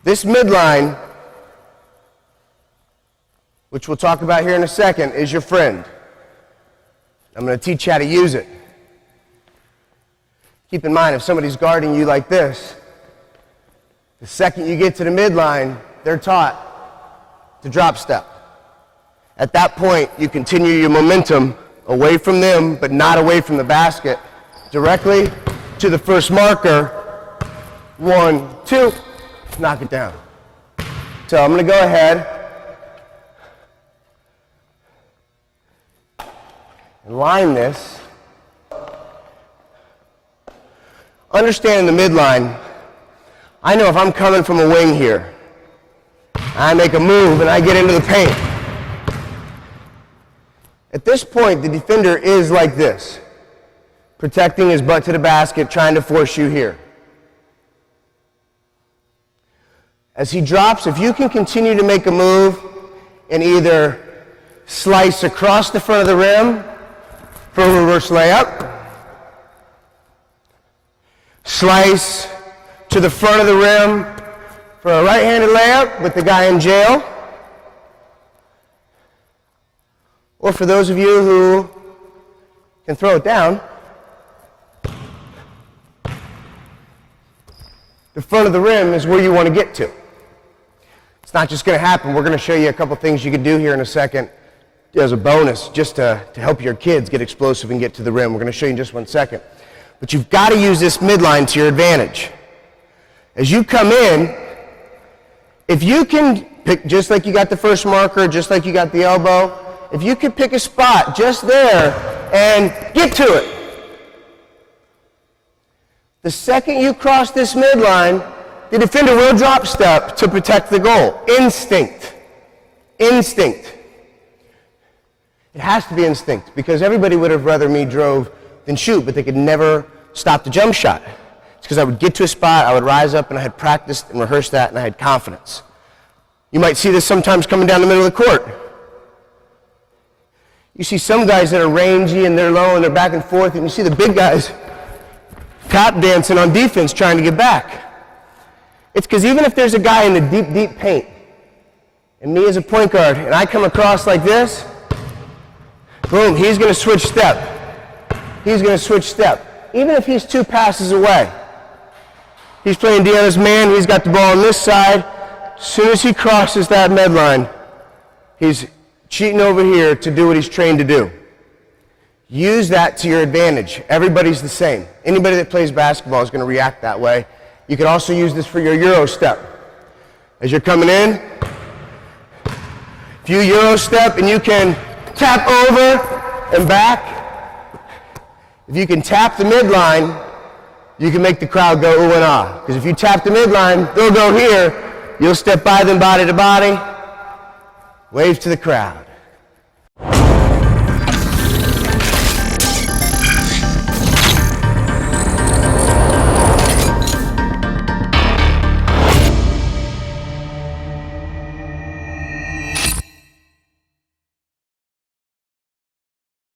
This midline, which we'll talk about here in a second, is your friend. I'm going to teach you how to use it. Keep in mind, if somebody's guarding you like this, the second you get to the midline, they're taught to drop step. At that point, you continue your momentum away from them, but not away from the basket, directly to the first marker. 1, 2, knock it down. So I'm going to go ahead and line this. Understanding the midline, I know if I'm coming from a wing here, I make a move and I get into the paint. At this point, the defender is like this, protecting his butt to the basket, trying to force you here. As he drops, if you can continue to make a move and either slice across the front of the rim for a reverse layup, slice to the front of the rim for a right-handed layup with the guy in jail, or for those of you who can throw it down, the front of the rim is where you want to get to. It's not just going to happen. We're going to show you a couple things you can do here in a second as a bonus, just to help your kids get explosive and get to the rim. We're going to show you in just 1 second. But you've got to use this midline to your advantage. As you come in, if you can pick, just like you got the first marker, just like you got the elbow, if you could pick a spot just there and get to it. The second you cross this midline, the defender will drop step to protect the goal. Instinct. Instinct. It has to be instinct, because everybody would have rather me drove than shoot, but they could never stop the jump shot. It's because I would get to a spot, I would rise up, and I had practiced and rehearsed that, and I had confidence. You might see this sometimes coming down the middle of the court. You see some guys that are rangy and they're low and they're back and forth, and you see the big guys tap dancing on defense trying to get back. It's because even if there's a guy in the deep, deep paint, and me as a point guard, and I come across like this, boom, he's going to switch step. He's going to switch step. Even if he's 2 passes away. He's playing Deanna's man, he's got the ball on this side. As soon as he crosses that midline, he's cheating over here to do what he's trained to do. Use that to your advantage. Everybody's the same. Anybody that plays basketball is going to react that way. You can also use this for your Euro step. As you're coming in, if you Euro step and you can tap over and back, if you can tap the midline, you can make the crowd go ooh and ah. Because if you tap the midline, they'll go here. You'll step by them body to body, wave to the crowd.